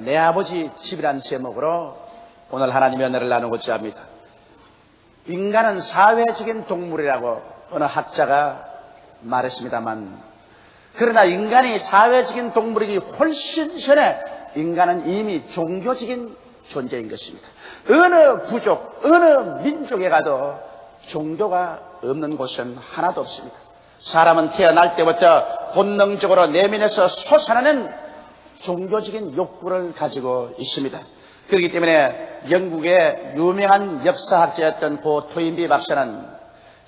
내 아버지 집이라는 제목으로 오늘 하나님의 은혜를 나누고자 합니다. 인간은 사회적인 동물이라고 어느 학자가 말했습니다만, 그러나 인간이 사회적인 동물이기 훨씬 전에 인간은 이미 종교적인 존재인 것입니다. 어느 부족, 어느 민족에 가도 종교가 없는 곳은 하나도 없습니다. 사람은 태어날 때부터 본능적으로 내면에서 솟아나는 종교적인 욕구를 가지고 있습니다. 그렇기 때문에 영국의 유명한 역사학자였던 고 토인비 박사는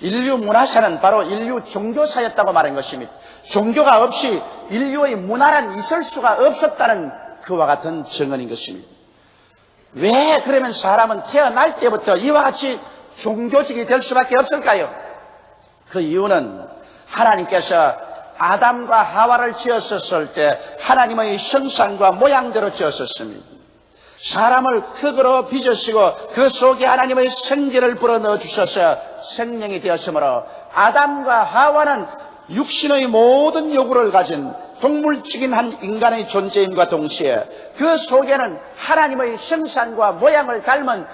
인류 문화사는 바로 인류 종교사였다고 말한 것입니다. 종교가 없이 인류의 문화란 있을 수가 없었다는 그와 같은 증언인 것입니다. 왜 그러면 사람은 태어날 때부터 이와 같이 종교적이 될 수밖에 없을까요? 그 이유는 하나님께서 아담과 하와를 지었을 때 하나님의 형상과 모양대로 지었습니다. 사람을 흙으로 빚으시고 그 속에 하나님의 생기를 불어넣어 주셔서 생명이 되었으므로 아담과 하와는 육신의 모든 요구를 가진 동물적인 한 인간의 존재임과 동시에 그 속에는 하나님의 형상과 모양을 닮은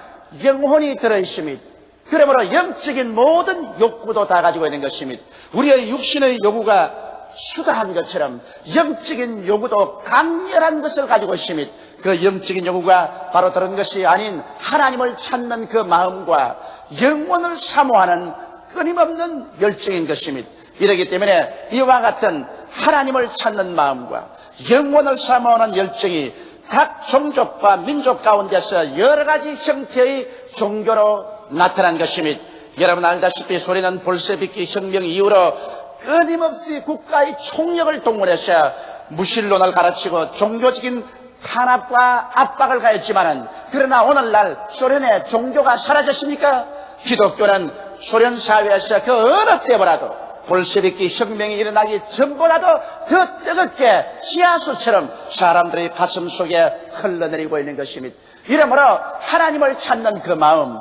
영혼이 들어있습니다. 그러므로 영적인 모든 욕구도 다 가지고 있는 것입니다. 우리의 육신의 요구가 수다한 것처럼 영적인 요구도 강렬한 것을 가지고 있습니다. 그 영적인 요구가 바로 다른 것이 아닌 하나님을 찾는 그 마음과 영혼을 사모하는 끊임없는 열정인 것입니다. 이렇기 때문에 이와 같은 하나님을 찾는 마음과 영혼을 사모하는 열정이 각 종족과 민족 가운데서 여러 가지 형태의 종교로 나타난 것입니다. 여러분 알다시피 소련은 볼셰비키 혁명 이후로 끊임없이 국가의 총력을 동원해서 무신론을 가르치고 종교적인 탄압과 압박을 가했지만은, 그러나 오늘날 소련의 종교가 사라졌습니까? 기독교는 소련 사회에서 그 어느 때보다도 볼셰비키 혁명이 일어나기 전보다도 더 뜨겁게 지하수처럼 사람들의 가슴 속에 흘러내리고 있는 것입니다. 이러므로 하나님을 찾는 그 마음,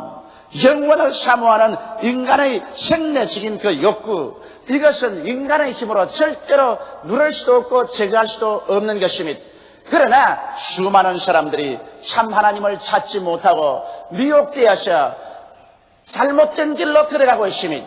영원을 사모하는 인간의 생내적인 그 욕구, 이것은 인간의 힘으로 절대로 누를 수도 없고 제거할 수도 없는 것입니다. 그러나 수많은 사람들이 참 하나님을 찾지 못하고 미혹되어서 잘못된 길로 걸어가고 있습니다.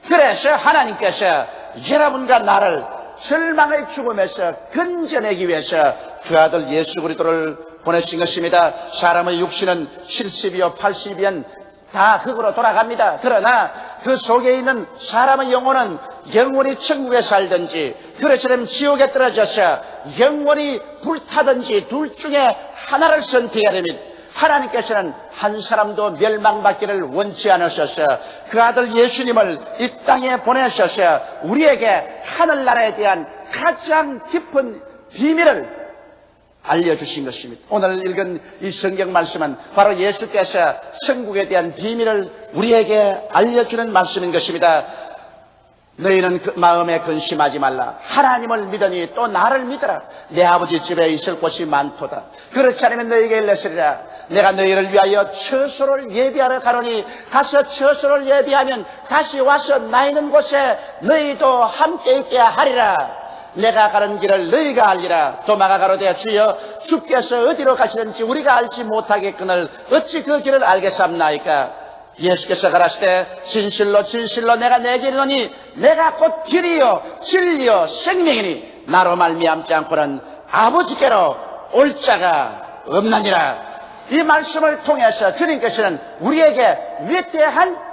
그래서 하나님께서 여러분과 나를 절망의 죽음에서 건져내기 위해서 그 아들 예수 그리스도를 보내신 것입니다. 사람의 육신은 70이요 80이면 다 흙으로 돌아갑니다. 그러나 그 속에 있는 사람의 영혼은 영원히 천국에 살든지 그렇처럼 지옥에 떨어져서 영원히 불타든지 둘 중에 하나를 선택해야 됩니다. 하나님께서는 한 사람도 멸망받기를 원치 않으셔서 그 아들 예수님을 이 땅에 보내셔서 우리에게 하늘나라에 대한 가장 깊은 비밀을 알려주신 것입니다. 오늘 읽은 이 성경 말씀은 바로 예수께서 천국에 대한 비밀을 우리에게 알려주는 말씀인 것입니다. 너희는 그 마음에 근심하지 말라. 하나님을 믿으니 또 나를 믿어라. 내 아버지 집에 있을 곳이 많도다. 그렇지 않으면 너희에게 일렀으리라. 내가 너희를 위하여 처소를 예비하러 가노니 가서 처소를 예비하면 다시 와서 나 있는 곳에 너희도 함께 있게 하리라. 내가 가는 길을 너희가 알리라. 도마가 가로되 주여 주께서 어디로 가시는지 우리가 알지 못하겠거늘 어찌 그 길을 알겠사옵나이까. 예수께서 가라시되 진실로 진실로 내가 내게 이르노니 내가 곧 길이요 진리요 생명이니 나로 말미암지 않고는 아버지께로 올 자가 없나니라. 이 말씀을 통해서 주님께서는 우리에게 위대한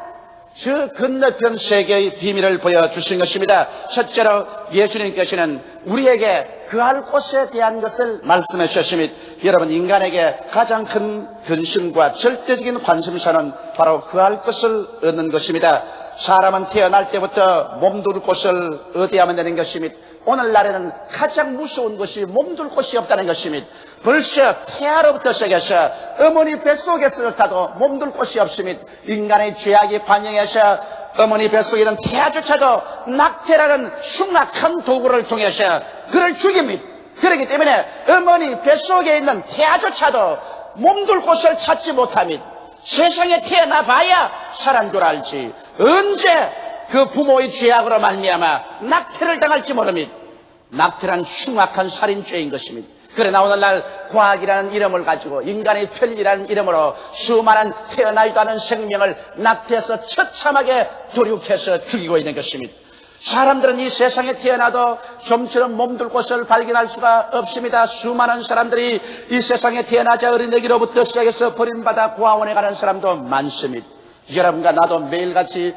저 건너편 세계의 비밀을 보여주신 것입니다. 첫째로 예수님께서는 우리에게 그할 곳에 대한 것을 말씀해 주셨습니다. 여러분, 인간에게 가장 큰 근심과 절대적인 관심사는 바로 그할 것을 얻는 것입니다. 사람은 태어날 때부터 몸둘 곳을 어디에 하면 되는 것입니다. 오늘날에는 가장 무서운 것이 몸둘 곳이 없다는 것입니다. 벌써 태아로부터 시작해서 어머니 뱃속에서부터도 몸둘 곳이 없습니다. 인간의 죄악이 관영해서 어머니 뱃속에 있는 태아조차도 낙태라는 흉악한 도구를 통해서 그를 죽입니다. 그렇기 때문에 어머니 뱃속에 있는 태아조차도 몸둘 곳을 찾지 못합니다. 세상에 태어나 봐야 살한 줄 알지 언제 그 부모의 죄악으로 말미암아 낙태를 당할지 모릅니다. 낙태란 흉악한 살인죄인 것입니다. 그러나 오늘날 과학이라는 이름을 가지고 인간의 편리라는 이름으로 수많은 태어나지도 않은 생명을 납치해서 처참하게 도륙해서 죽이고 있는 것입니다. 사람들은 이 세상에 태어나도 좀처럼 몸둘 곳을 발견할 수가 없습니다. 수많은 사람들이 이 세상에 태어나자 어린애기로부터 시작해서 버림받아 고아원에 가는 사람도 많습니다. 여러분과 나도 매일같이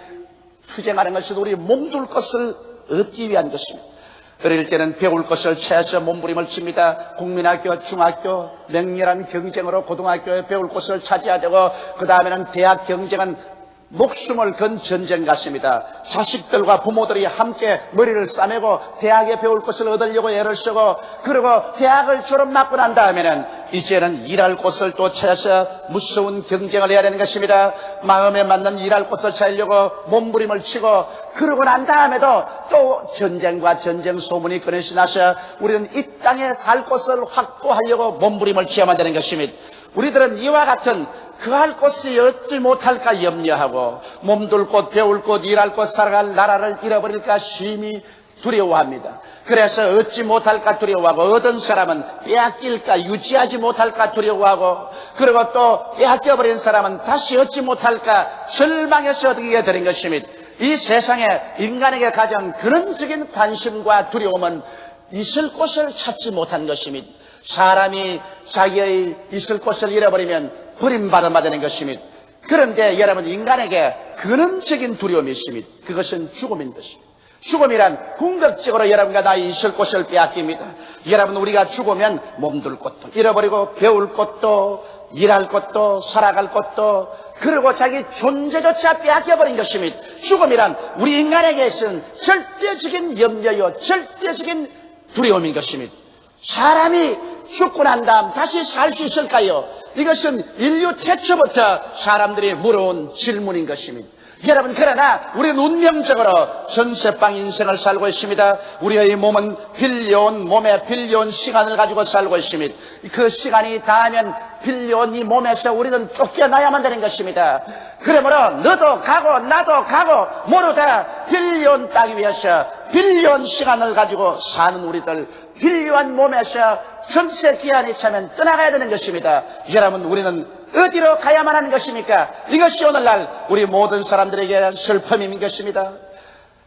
투쟁하는 것은 우리 몸둘 것을 얻기 위한 것입니다. 어릴 때는 배울 것을 채서 몸부림을 칩니다. 국민학교, 중학교, 맹렬한 경쟁으로 고등학교에 배울 것을 차지해야 되고 그 다음에는 대학 경쟁은 목숨을 건 전쟁 같습니다. 자식들과 부모들이 함께 머리를 싸매고 대학에 배울 것을 얻으려고 애를 쓰고 그리고 대학을 졸업하고 난 다음에는 이제는 일할 곳을 또 찾아서 무서운 경쟁을 해야 되는 것입니다. 마음에 맞는 일할 곳을 찾으려고 몸부림을 치고 그러고 난 다음에도 또 전쟁과 전쟁 소문이 끊임없이 나서 우리는 이 땅에 살 곳을 확보하려고 몸부림을 취하면 되는 것입니다. 우리들은 이와 같은 그할 곳이 얻지 못할까 염려하고 몸둘 곳, 배울 곳, 일할 곳, 살아갈 나라를 잃어버릴까 심히 두려워합니다. 그래서 얻지 못할까 두려워하고 얻은 사람은 빼앗길까 유지하지 못할까 두려워하고 그리고 또 빼앗겨버린 사람은 다시 얻지 못할까 절망해서 얻게 되는 것입니다. 이 세상에 인간에게 가장 근원적인 관심과 두려움은 있을 곳을 찾지 못한 것입니다. 사람이 자기의 있을 곳을 잃어버리면 버림받아야 되는 것입니다. 그런데 여러분 인간에게 근원적인 두려움이 있습니다. 그것은 죽음인 것입니다. 죽음이란 궁극적으로 여러분과 나의 있을 곳을 빼앗깁니다. 여러분 우리가 죽으면 몸둘 곳도 잃어버리고 배울 곳도 일할 곳도 살아갈 곳도 그리고 자기 존재조차 빼앗겨버린 것입니다. 죽음이란 우리 인간에게는 절대적인 염려요 절대적인 두려움인 것입니다. 사람이 죽고 난 다음 다시 살 수 있을까요? 이것은 인류 태초부터 사람들이 물어온 질문인 것입니다. 여러분 그러나 우리는 운명적으로 전세방 인생을 살고 있습니다. 우리의 몸은 빌려온 몸에 빌려온 시간을 가지고 살고 있습니다. 그 시간이 닿으면 빌려온 이 몸에서 우리는 쫓겨나야만 되는 것입니다. 그러므로 너도 가고 나도 가고 모두 다 빌려온 땅 위에서 빌려온 시간을 가지고 사는 우리들 빌려온 몸에서 전세 기한이 차면 떠나가야 되는 것입니다. 여러분 우리는 어디로 가야만 하는 것입니까? 이것이 오늘날 우리 모든 사람들에게 대한 슬픔인 것입니다.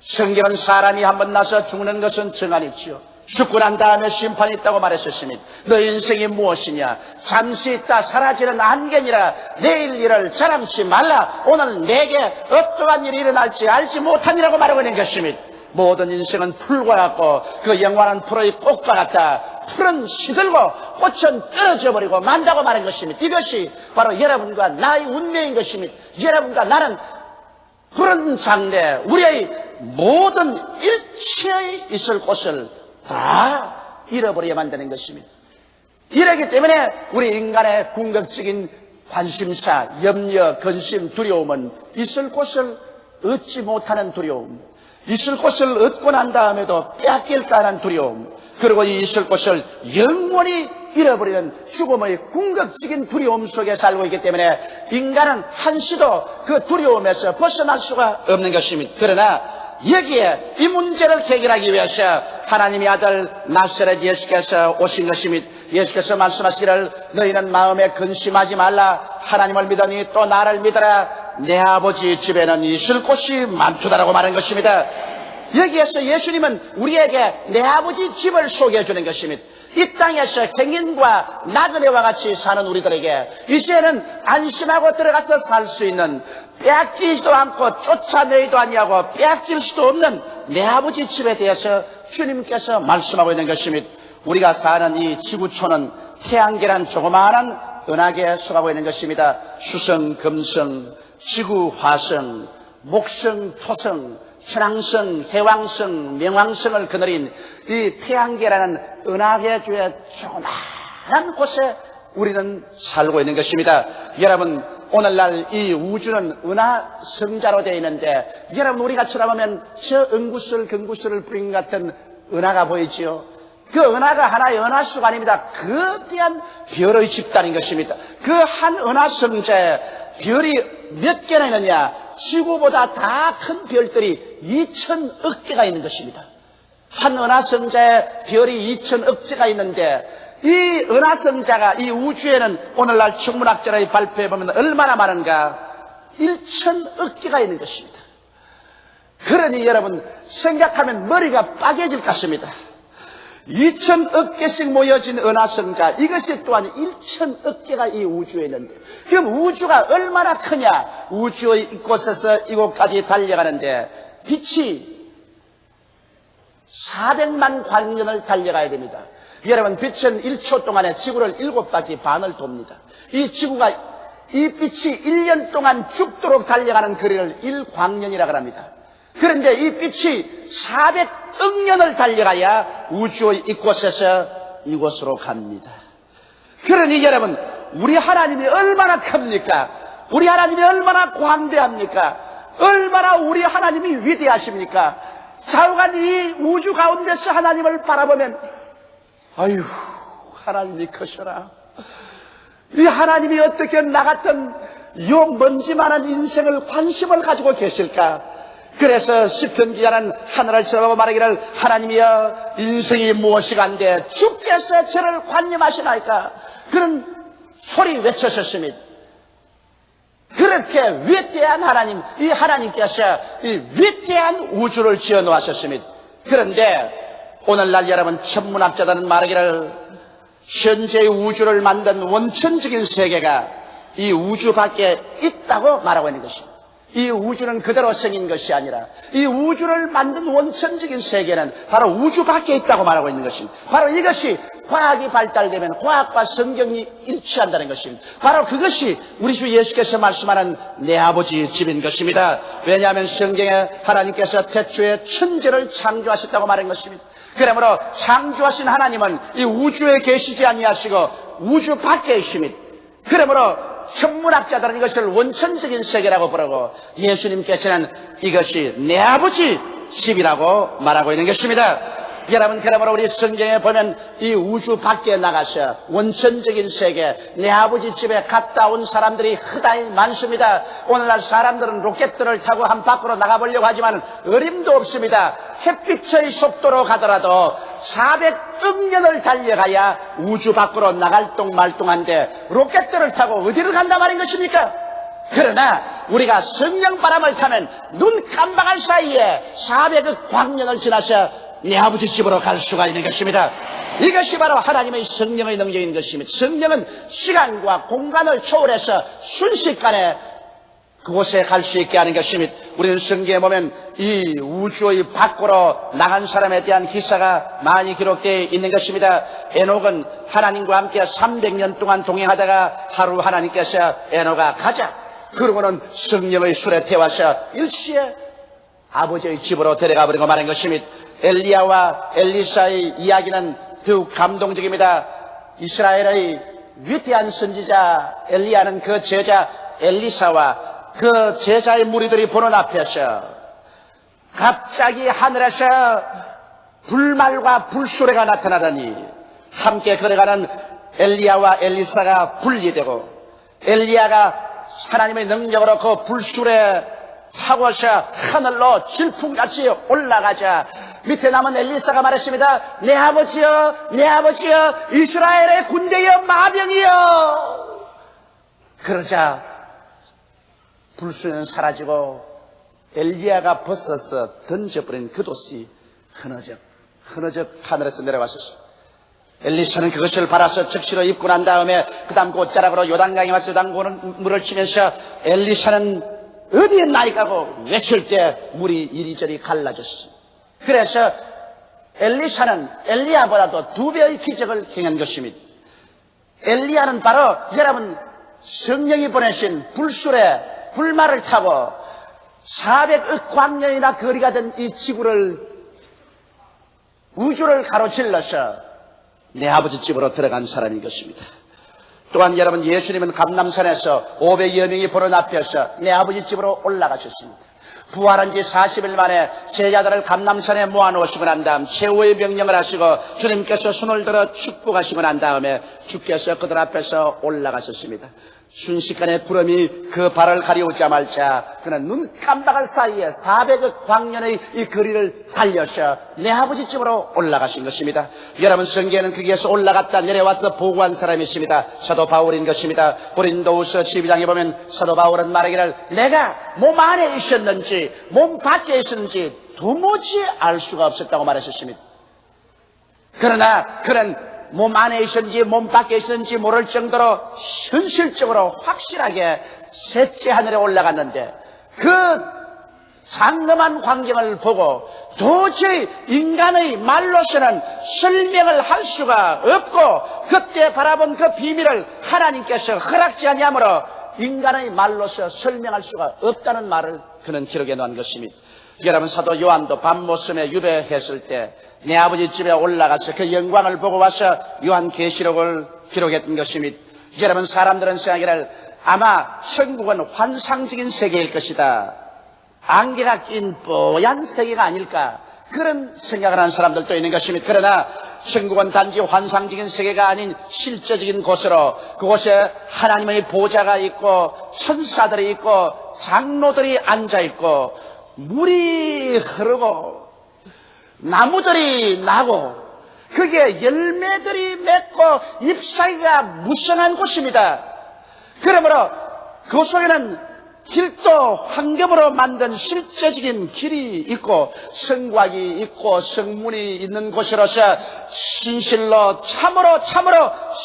성경은 사람이 한번 나서 죽는 것은 정한이지요. 죽고 난 다음에 심판이 있다고 말했었습니다. 너 인생이 무엇이냐? 잠시 있다 사라지는 안개니라. 내일 일을 자랑치 말라. 오늘 내게 어떠한 일이 일어날지 알지 못하니라고 말하고 있는 것입니다. 모든 인생은 풀과 같고 그 영원한 풀의 꽃과 같다. 풀은 시들고 꽃은 떨어져 버리고 만다고 말한 것입니다. 이것이 바로 여러분과 나의 운명인 것입니다. 여러분과 나는 그런 장래 우리의 모든 일체의 있을 곳을 다 잃어버려야만 되는 것입니다. 이러기 때문에 우리 인간의 궁극적인 관심사, 염려, 근심, 두려움은 있을 곳을 얻지 못하는 두려움, 있을 곳을 얻고 난 다음에도 빼앗길까 하는 두려움, 그리고 이 있을 곳을 영원히 잃어버리는 죽음의 궁극적인 두려움 속에 살고 있기 때문에 인간은 한시도 그 두려움에서 벗어날 수가 없는 것입니다. 그러나 여기에 이 문제를 해결하기 위해서 하나님의 아들 나사렛 예수께서 오신 것입니다. 예수께서 말씀하시기를 너희는 마음에 근심하지 말라. 하나님을 믿으니 또 나를 믿어라. 내 아버지 집에는 있을 곳이 많도다라고 말한 것입니다. 여기에서 예수님은 우리에게 내 아버지 집을 소개해 주는 것입니다. 이 땅에서 행인과 나그네와 같이 사는 우리들에게 이제는 안심하고 들어가서 살 수 있는, 빼앗기지도 않고 쫓아내지도 아니하고 빼앗길 수도 없는 내 아버지 집에 대해서 주님께서 말씀하고 있는 것입니다. 우리가 사는 이 지구촌은 태양계란 조그마한 은하계에 속하고 있는 것입니다. 수성, 금성, 지구, 화성, 목성, 토성, 천왕성, 해왕성, 명왕성을 거느린 이 태양계라는 은하계주의 조그마한 곳에 우리는 살고 있는 것입니다. 여러분, 오늘날 이 우주는 은하성자로 되어 있는데, 여러분 우리가 쳐다보면 저 은구슬, 금구슬을 뿌린 것 같은 은하가 보이지요? 그 은하가 하나의 은하수가 아닙니다. 거대한 별의 집단인 것입니다. 그 한 은하성자에 별이 몇 개나 있느냐? 지구보다 다 큰 별들이 2,000억 개가 있는 것입니다. 한 은하성자에 별이 2,000억 개가 있는데 이 은하성자가 이 우주에는 오늘날 천문학자의 발표해 보면 얼마나 많은가? 1천억 개가 있는 것입니다. 그러니 여러분 생각하면 머리가 빠개질 것 같습니다. 2천억 개씩 모여진 은하성자, 이것이 또한 1천억 개가 이 우주에 있는데, 그럼 우주가 얼마나 크냐? 우주의 이곳에서 이곳까지 달려가는데 빛이 400만 광년을 달려가야 됩니다. 여러분, 빛은 1초 동안에 지구를 7바퀴 반을 돕니다. 이 지구가, 이 빛이 1년 동안 죽도록 달려가는 거리를 1광년이라고 합니다. 그런데 이 빛이 400억 년을 달려가야 우주의 이곳에서 이곳으로 갑니다. 그러니 여러분, 우리 하나님이 얼마나 큽니까? 우리 하나님이 얼마나 광대합니까? 얼마나 우리 하나님이 위대하십니까? 좌우간 이 우주 가운데서 하나님을 바라보면 아유, 하나님이 크셔라. 이 하나님이 어떻게 나 같은 요 먼지만한 인생을 관심을 가지고 계실까? 그래서 시편 기자는 하늘을 쳐다보고 말하기를, 하나님이여, 인생이 무엇이간데 주께서 저를 관념하시나이까? 그런 소리 외쳤었습니다. 그렇게 위대한 하나님, 이 하나님께서 이 위대한 우주를 지어 놓으셨습니다. 그런데 오늘날 여러분, 천문학자들은 말하기를, 현재의 우주를 만든 원천적인 세계가 이 우주 밖에 있다고 말하고 있는 것입니다. 이 우주는 그대로 생긴 것이 아니라 이 우주를 만든 원천적인 세계는 바로 우주 밖에 있다고 말하고 있는 것입니다. 바로 이것이 과학이 발달되면 과학과 성경이 일치한다는 것입니다. 바로 그것이 우리 주 예수께서 말씀하는 내 아버지 집인 것입니다. 왜냐하면 성경에 하나님께서 태초에 천지를 창조하셨다고 말한 것입니다. 그러므로 창조하신 하나님은 이 우주에 계시지 아니하시고 우주 밖에 있습니다. 그러므로 천문학자들은 이것을 원천적인 세계라고 부르고, 예수님께서는 이것이 내 아버지 집이라고 말하고 있는 것입니다. 여러분, 그러므로 우리 성경에 보면 이 우주 밖에 나가서 원천적인 세계, 내 아버지 집에 갔다 온 사람들이 흔히 많습니다. 오늘날 사람들은 로켓들을 타고 한 밖으로 나가보려고 하지만 어림도 없습니다. 햇빛의 속도로 가더라도 400억 년을 달려가야 우주 밖으로 나갈 똥말똥한데 로켓들을 타고 어디를 간다 말인 것입니까? 그러나 우리가 성령 바람을 타면 눈 깜박할 사이에 400억 광년을 지나서 내 아버지 집으로 갈 수가 있는 것입니다. 이것이 바로 하나님의 성령의 능력인 것입니다. 성령은 시간과 공간을 초월해서 순식간에 그곳에 갈 수 있게 하는 것입니다. 우리는 성경에 보면 이 우주의 밖으로 나간 사람에 대한 기사가 많이 기록되어 있는 것입니다. 에녹은 하나님과 함께 300년 동안 동행하다가 하루 하나님께서 에녹아 가자, 그러고는 성령의 술에 태워서 일시에 아버지의 집으로 데려가 버리고 말한 것입니다. 엘리야와 엘리사의 이야기는 더욱 감동적입니다. 이스라엘의 위대한 선지자 엘리야는 그 제자 엘리사와 그 제자의 무리들이 보는 앞에서 갑자기 하늘에서 불말과 불수레가 나타나더니 함께 걸어가는 엘리야와 엘리사가 분리되고, 엘리야가 하나님의 능력으로 그 불수레 타고서 하늘로 질풍같이 올라가자 밑에 남은 엘리사가 말했습니다. 내 아버지여, 내 아버지여, 이스라엘의 군대여, 마병이여. 그러자 불수는 사라지고 엘리야가 벗어서 던져버린 그 돛이 흐느적 하늘에서 내려왔었습니다. 엘리사는 그것을 바라서 즉시로 입고 난 다음에 그 다음 곧자락으로 요단강에 와서 요단물을 치면서 엘리사는 어디에 나이가고 외칠 때 물이 이리저리 갈라졌습니다. 그래서 엘리사는 엘리야보다도 2배의 기적을 행한 것입니다. 엘리야는 바로 여러분 성령이 보내신 불수레 불말을 타고 400억 광년이나 거리가 된 이 지구를, 우주를 가로질러서 내 아버지 집으로 들어간 사람인 것입니다. 또한 여러분, 예수님은 감람산에서 500여 명이 보는 앞에서 내 아버지 집으로 올라가셨습니다. 부활한 지 40일 만에 제자들을 감람산에 모아놓으시고 난 다음 최후의 명령을 하시고 주님께서 손을 들어 축복하시고 난 다음에 주께서 그들 앞에서 올라가셨습니다. 순식간에 구름이 그 발을 가리우자마자 그는 눈 깜박할 사이에 400억 광년의 이 거리를 달려서 내 아버지 집으로 올라가신 것입니다. 여러분, 성경에는 거기에서 올라갔다 내려와서 보고한 사람이십니다. 사도 바울인 것입니다. 고린도후서 12장에 보면 사도 바울은 말하기를 내가 몸 안에 있었는지 몸 밖에 있었는지 도무지 알 수가 없었다고 말하셨습니다. 그러나 그는 몸 안에 있었는지 몸 밖에 있었는지 모를 정도로 현실적으로 확실하게 셋째 하늘에 올라갔는데 그 장엄한 광경을 보고 도저히 인간의 말로서는 설명을 할 수가 없고 그때 바라본 그 비밀을 하나님께서 허락지 아니하므로 인간의 말로서 설명할 수가 없다는 말을 그는 기록해 놓은 것입니다. 여러분, 사도 요한도 밤모섬에 유배했을 때 내 아버지 집에 올라가서 그 영광을 보고 와서 요한계시록을 기록했던 것입니다. 여러분, 사람들은 생각하기를 아마 천국은 환상적인 세계일 것이다, 안개가 낀 뽀얀 세계가 아닐까, 그런 생각을 하는 사람들도 있는 것입니다. 그러나 천국은 단지 환상적인 세계가 아닌 실제적인 곳으로, 그곳에 하나님의 보좌가 있고 천사들이 있고 장로들이 앉아있고 물이 흐르고 나무들이 나고 그게 열매들이 맺고 잎사귀가 무성한 곳입니다. 그러므로 그 속에는 길도 황금으로 만든 실제적인 길이 있고 성곽이 있고 성문이 있는 곳이로서 진실로 참으로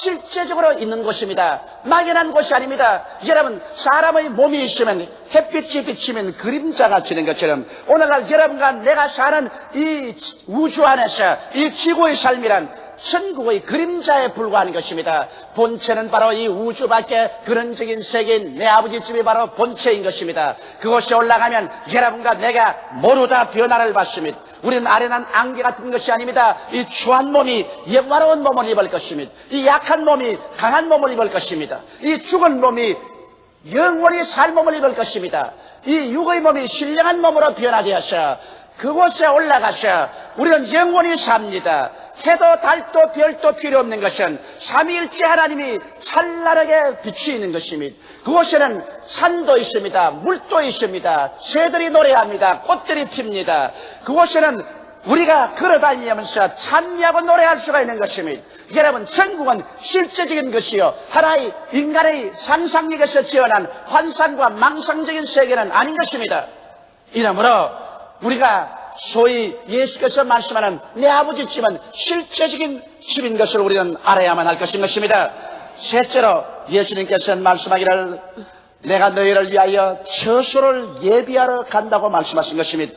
실제적으로 있는 곳입니다. 막연한 곳이 아닙니다. 여러분, 사람의 몸이 있으면 햇빛이 비치면 그림자가 지는 것처럼 오늘날 여러분과 내가 사는 이 우주 안에서 이 지구의 삶이란 천국의 그림자에 불과한 것입니다. 본체는 바로 이 우주밖에 근원적인 세계인 내 아버지 집이 바로 본체인 것입니다. 그곳에 올라가면 여러분과 내가 모두 다 변화를 받습니다. 우리는 아련한 안개 같은 것이 아닙니다. 이 추한 몸이 영화로운 몸을 입을 것입니다. 이 약한 몸이 강한 몸을 입을 것입니다. 이 죽은 몸이 영원히 살 몸을 입을 것입니다. 이 육의 몸이 신령한 몸으로 변화되어서 그곳에 올라가서 우리는 영원히 삽니다. 해도 달도 별도 필요 없는 것은 삼위일체 하나님이 찬란하게 빛이 있는 것입니다. 그곳에는 산도 있습니다. 물도 있습니다. 새들이 노래합니다. 꽃들이 핍니다. 그곳에는 우리가 걸어다니면서 찬미하고 노래할 수가 있는 것입니다. 여러분, 천국은 실제적인 것이요, 하나의 인간의 상상력에서 지어난 환상과 망상적인 세계는 아닌 것입니다. 이러므로 우리가 소위 예수께서 말씀하는 내 아버지 집은 실제적인 집인 것을 우리는 알아야만 할 것인 것입니다. 셋째로 예수님께서는 말씀하기를 내가 너희를 위하여 처소를 예비하러 간다고 말씀하신 것입니다.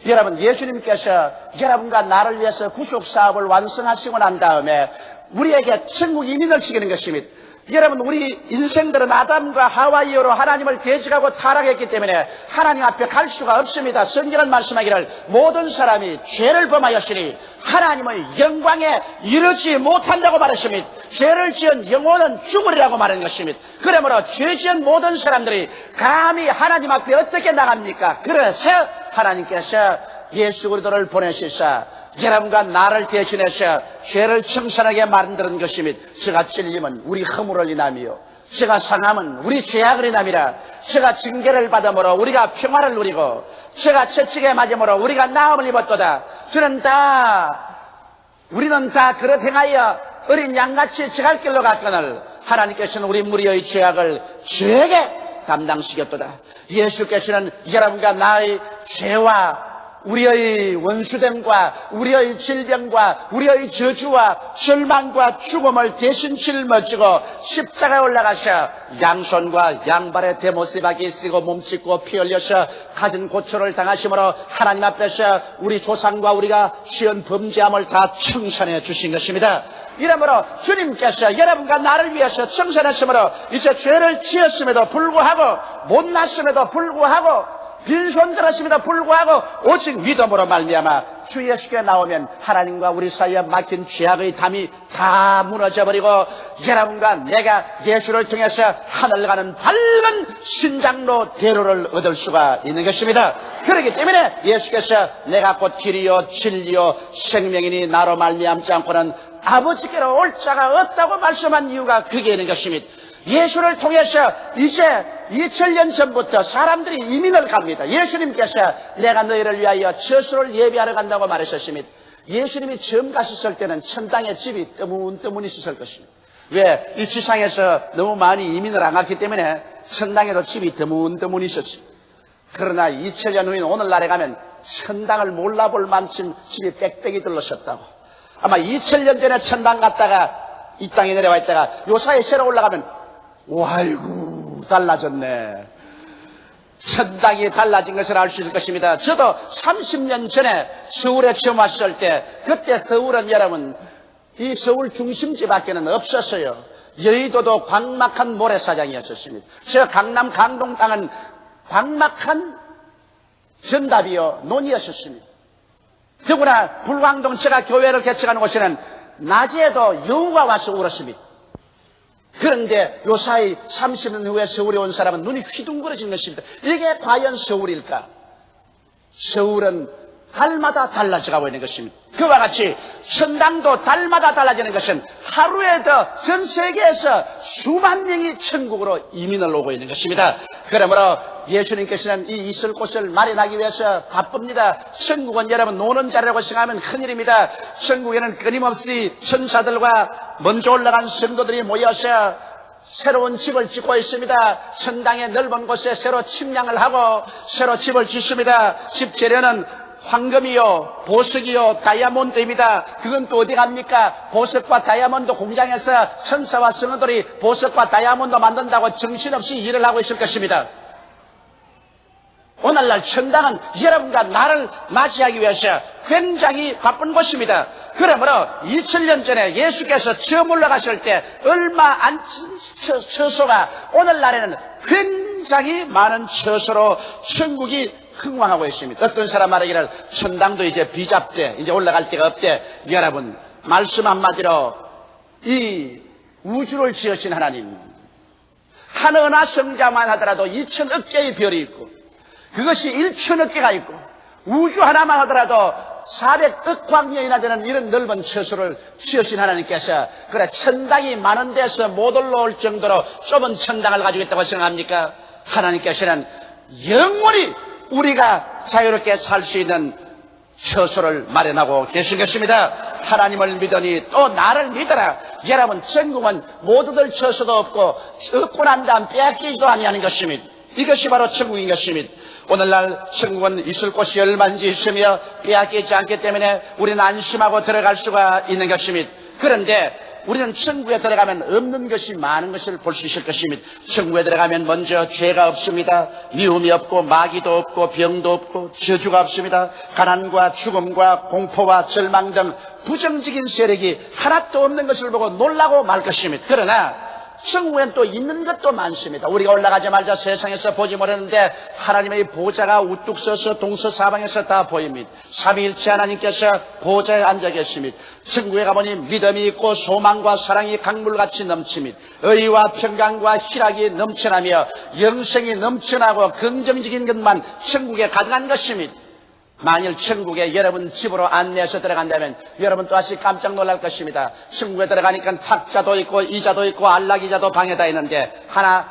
여러분, 예수님께서 여러분과 나를 위해서 구속사업을 완성하시고 난 다음에 우리에게 천국 이민을 시키는 것입니다. 여러분, 우리 인생들은 아담과 하와 이후로 하나님을 대적하고 타락했기 때문에 하나님 앞에 갈 수가 없습니다. 성경은 말씀하기를 모든 사람이 죄를 범하였으니 하나님의 영광에 이르지 못한다고 말했습니다. 죄를 지은 영혼은 죽으리라고 말한 것입니다. 그러므로 죄 지은 모든 사람들이 감히 하나님 앞에 어떻게 나갑니까? 그래서 하나님께서 예수 그리스도를 보내시사 여러분과 나를 대신해서 죄를 청산하게 만드는 것입니다. 저가 찔리면 우리 허물을 인하며 저가 상하면 우리 죄악을 인함이라. 저가 징계를 받음으로 우리가 평화를 누리고 저가 채찍에 맞음으로 우리가 나음을 입었도다. 우리는 다 그릇 행하여 어린 양같이 저갈 길로 갔거늘 하나님께서는 우리 무리의 죄악을 저에게 담당시켰도다. 예수께서는 여러분과 나의 죄와 우리의 원수됨과 우리의 질병과 우리의 저주와 절망과 죽음을 대신 짊어지고 십자가에 올라가셔 양손과 양발에 대못세박이 쓰고 몸짓고 피 흘려서 가진 고초를 당하심으로 하나님 앞에서 우리 조상과 우리가 지은 범죄함을 다 청산해 주신 것입니다. 이러므로 주님께서 여러분과 나를 위해서 청산하심으로 이제 죄를 지었음에도 불구하고 못났음에도 불구하고 빈손 들었음에도 불구하고 오직 믿음으로 말미암아 주 예수께 나오면 하나님과 우리 사이에 막힌 죄악의 담이 다 무너져버리고 여러분과 내가 예수를 통해서 하늘 가는 밝은 신장로 대로를 얻을 수가 있는 것입니다. 그렇기 때문에 예수께서 내가 곧 길이요 진리요 생명이니 나로 말미암지 않고는 아버지께로 올 자가 없다고 말씀한 이유가 그게 있는 것입니다. 예수를 통해서 이제 2000년 전부터 사람들이 이민을 갑니다. 예수님께서 내가 너희를 위하여 저수를 예비하러 간다고 말하셨습니다. 예수님이 처음 가셨을 때는 천당에 집이 뜨문뜨문 있었을 것입니다. 왜? 이 지상에서 너무 많이 이민을 안 갔기 때문에 천당에도 집이 뜨문뜨문 있었습니다. 그러나 2000년 후인 오늘날에 가면 천당을 몰라볼 만큼 집이 빽빽이 들러섰다고. 아마 2000년 전에 천당 갔다가 이 땅에 내려와 있다가 요사이에 새로 올라가면 와이고 달라졌네. 천당이 달라진 것을 알 수 있을 것입니다. 저도 30년 전에 서울에 처음 왔을 때 그때 서울은 여러분 이 서울 중심지 밖에는 없었어요. 여의도도 광막한 모래사장이었습니다. 저 강남 강동 땅은 광막한 전답이요 논이었습니다. 더구나 불광동 제가 교회를 개척하는 곳에는 낮에도 여우가 와서 울었습니다. 그런데 요사이 30년 후에 서울에 온 사람은 눈이 휘둥그러진 것입니다. 이게 과연 서울일까? 서울은 달마다 달라져가고 있는 것입니다. 그와 같이 천당도 달마다 달라지는 것은 하루에 더 전 세계에서 수만 명이 천국으로 이민을 오고 있는 것입니다. 그러므로 예수님께서는 이 있을 곳을 마련하기 위해서 바쁩니다. 천국은 여러분 노는 자리라고 생각하면 큰일입니다. 천국에는 끊임없이 천사들과 먼저 올라간 성도들이 모여서 새로운 집을 짓고 있습니다. 천당의 넓은 곳에 새로 침략을 하고 새로 집을 짓습니다. 집 재료는 황금이요 보석이요 다이아몬드입니다. 그건 또 어디 갑니까? 보석과 다이아몬드 공장에서 천사와 성도들이 보석과 다이아몬드 만든다고 정신없이 일을 하고 있을 것입니다. 오늘날 천당은 여러분과 나를 맞이하기 위해서 굉장히 바쁜 곳입니다. 그러므로 2000년 전에 예수께서 처음 올라가실 때 얼마 안 처소가 오늘날에는 굉장히 많은 처소로 천국이 흥왕하고 있습니다. 어떤 사람 말하기를 천당도 이제 비잡대, 이제 올라갈 데가 없대. 여러분 말씀 한마디로 이 우주를 지으신 하나님, 하늘나 성자만 하더라도 2000억 개의 별이 있고 그것이 1000억 개가 있고 우주 하나만 하더라도 400억 광년이나 되는 이런 넓은 처소를 지으신 하나님께서 그래 천당이 많은 데서 못 올라올 정도로 좁은 천당을 가지고 있다고 생각합니까? 하나님께서는 영원히 우리가 자유롭게 살 수 있는 처소를 마련하고 계신 것입니다. 하나님을 믿으니 또 나를 믿어라. 여러분 천국은 모두들 처소도 없고 얻고 난 다음 빼앗기지도 아니하는 것입니다. 이것이 바로 천국인 것입니다. 오늘날 천국은 있을 곳이 얼마인지 있으며 빼앗기지 않기 때문에 우리는 안심하고 들어갈 수가 있는 것입니다. 그런데 우리는 천국에 들어가면 없는 것이 많은 것을 볼 수 있을 것입니다. 천국에 들어가면 먼저 죄가 없습니다. 미움이 없고 마귀도 없고 병도 없고 저주가 없습니다. 가난과 죽음과 공포와 절망 등 부정적인 세력이 하나도 없는 것을 보고 놀라고 말 것입니다. 그러나 천국엔 또 있는 것도 많습니다. 우리가 올라가자마자 세상에서 보지 못했는데 하나님의 보좌가 우뚝 서서 동서사방에서 다 보입니다. 삼위일체 하나님께서 보좌에 앉아 계십니다. 천국에 가보니 믿음이 있고 소망과 사랑이 강물같이 넘칩니다. 의와 평강과 희락이 넘쳐나며 영생이 넘쳐나고 긍정적인 것만 천국에 가득한 것입니다. 만일 천국에 여러분 집으로 안내해서 들어간다면 여러분 또다시 깜짝 놀랄 것입니다. 천국에 들어가니까 탁자도 있고 의자도 있고 안락의자도 방에다 있는데 하나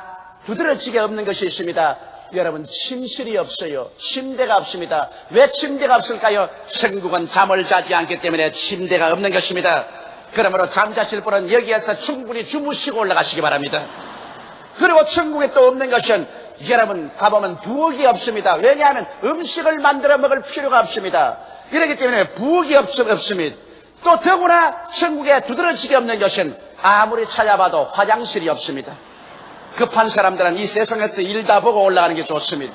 두드러지게 없는 것이 있습니다. 여러분 침실이 없어요. 침대가 없습니다. 왜 침대가 없을까요? 천국은 잠을 자지 않기 때문에 침대가 없는 것입니다. 그러므로 잠자실 분은 여기에서 충분히 주무시고 올라가시기 바랍니다. 그리고 천국에 또 없는 것은 여러분 가보면 부엌이 없습니다. 왜냐하면 음식을 만들어 먹을 필요가 없습니다. 이렇기 때문에 부엌이 없습니다. 또 더구나 천국에 두드러지게 없는 것은 아무리 찾아봐도 화장실이 없습니다. 급한 사람들은 이 세상에서 일 다 보고 올라가는 게 좋습니다.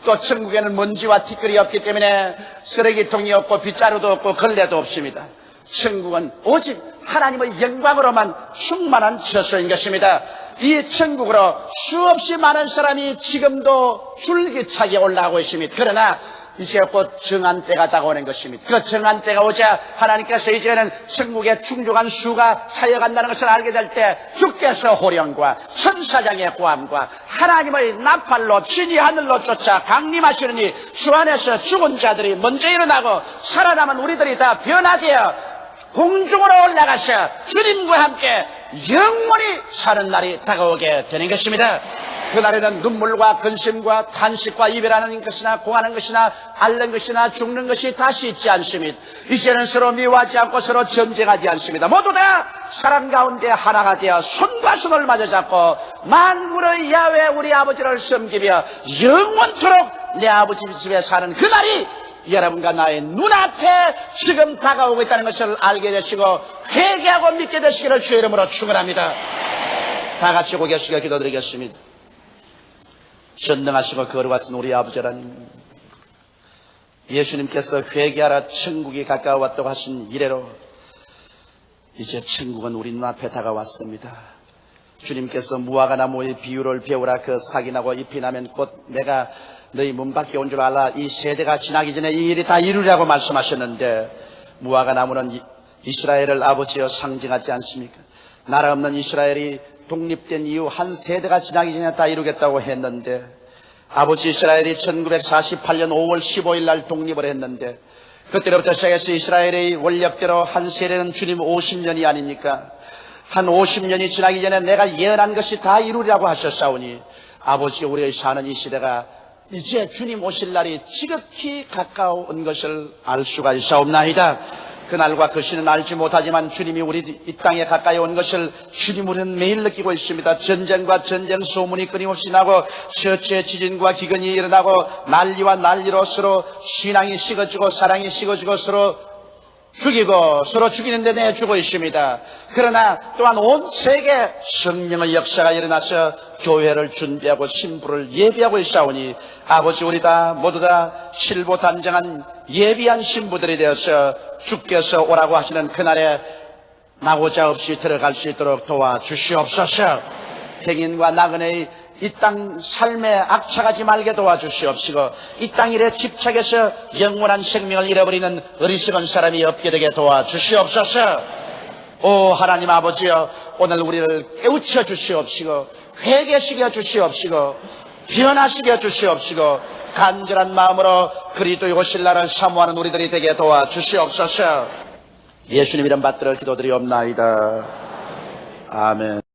또 천국에는 먼지와 티끌이 없기 때문에 쓰레기통이 없고 빗자루도 없고 걸레도 없습니다. 천국은 오직 하나님의 영광으로만 충만한 처소인 것입니다. 이 천국으로 수없이 많은 사람이 지금도 줄기차게 올라가고 있습니다. 그러나 이제 곧 정한 때가 다가오는 것입니다. 그 정한 때가 오자 하나님께서 이제는 천국에 충족한 수가 차여간다는 것을 알게 될 때 주께서 호령과 천사장의 고함과 하나님의 나팔로 진이 하늘로 쫓아 강림하시느니 주 안에서 죽은 자들이 먼저 일어나고 살아남은 우리들이 다 변화되어 공중으로 올라가셔 주님과 함께 영원히 사는 날이 다가오게 되는 것입니다. 그날에는 눈물과 근심과 탄식과 이별하는 것이나 공하는 것이나 앓는 것이나 죽는 것이 다시 있지 않습니다. 이제는 서로 미워하지 않고 서로 전쟁하지 않습니다. 모두 다 사랑 가운데 하나가 되어 손과 손을 마주 잡고 만군의 야훼 우리 아버지를 섬기며 영원토록 내 아버지 집에 사는 그날이 여러분과 나의 눈앞에 지금 다가오고 있다는 것을 알게 되시고 회개하고 믿게 되시기를 주의 이름으로 축원합니다. 다 같이 고개 숙여 기도드리겠습니다. 전능하시고 거룩하신 우리 아버지 하나님, 예수님께서 회개하라 천국이 가까워왔다고 하신 이래로 이제 천국은 우리 눈앞에 다가왔습니다. 주님께서 무화과 나무의 비유를 배우라. 그 싹이 나고 잎이 나면 곧 내가 너희 문 밖에 온 줄 알라. 이 세대가 지나기 전에 이 일이 다 이루리라고 말씀하셨는데, 무화과 나무는 이스라엘을 아버지여 상징하지 않습니까? 나라 없는 이스라엘이 독립된 이후 한 세대가 지나기 전에 다 이루겠다고 했는데, 아버지 이스라엘이 1948년 5월 15일 날 독립을 했는데, 그때로부터 시작해서 이스라엘의 원력대로 한 세대는 주님 50년이 아닙니까? 한 50년이 지나기 전에 내가 예언한 것이 다 이루리라고 하셨사오니, 아버지 우리의 사는 이 시대가 이제 주님 오실 날이 지극히 가까운 것을 알 수가 있사옵나이다. 그날과 그 시는 알지 못하지만 주님이 우리 이 땅에 가까이 온 것을 주님 우리는 매일 느끼고 있습니다. 전쟁과 전쟁 소문이 끊임없이 나고 셔츠의 지진과 기근이 일어나고 난리와 난리로 서로 신앙이 식어지고 사랑이 식어지고 서로 죽이고 서로 죽이는데 내주고 있습니다. 그러나 또한 온 세계 성령의 역사가 일어나서 교회를 준비하고 신부를 예비하고 있사오니, 아버지 우리 다 모두 다 실보단정한 예비한 신부들이 되어서 주께서 오라고 하시는 그날에 나고자 없이 들어갈 수 있도록 도와주시옵소서. 행인과 나그네의 이 땅 삶에 악착하지 말게 도와주시옵시고, 이 땅 일에 집착해서 영원한 생명을 잃어버리는 어리석은 사람이 없게 되게 도와주시옵소서. 오 하나님 아버지여, 오늘 우리를 깨우쳐 주시옵시고 회개시켜 주시옵시고 변화시켜 주시옵시고 간절한 마음으로 그리스도의 오실 날을 사모하는 우리들이 되게 도와주시옵소서. 예수님 이름 받들어 기도드리옵나이다. 아멘.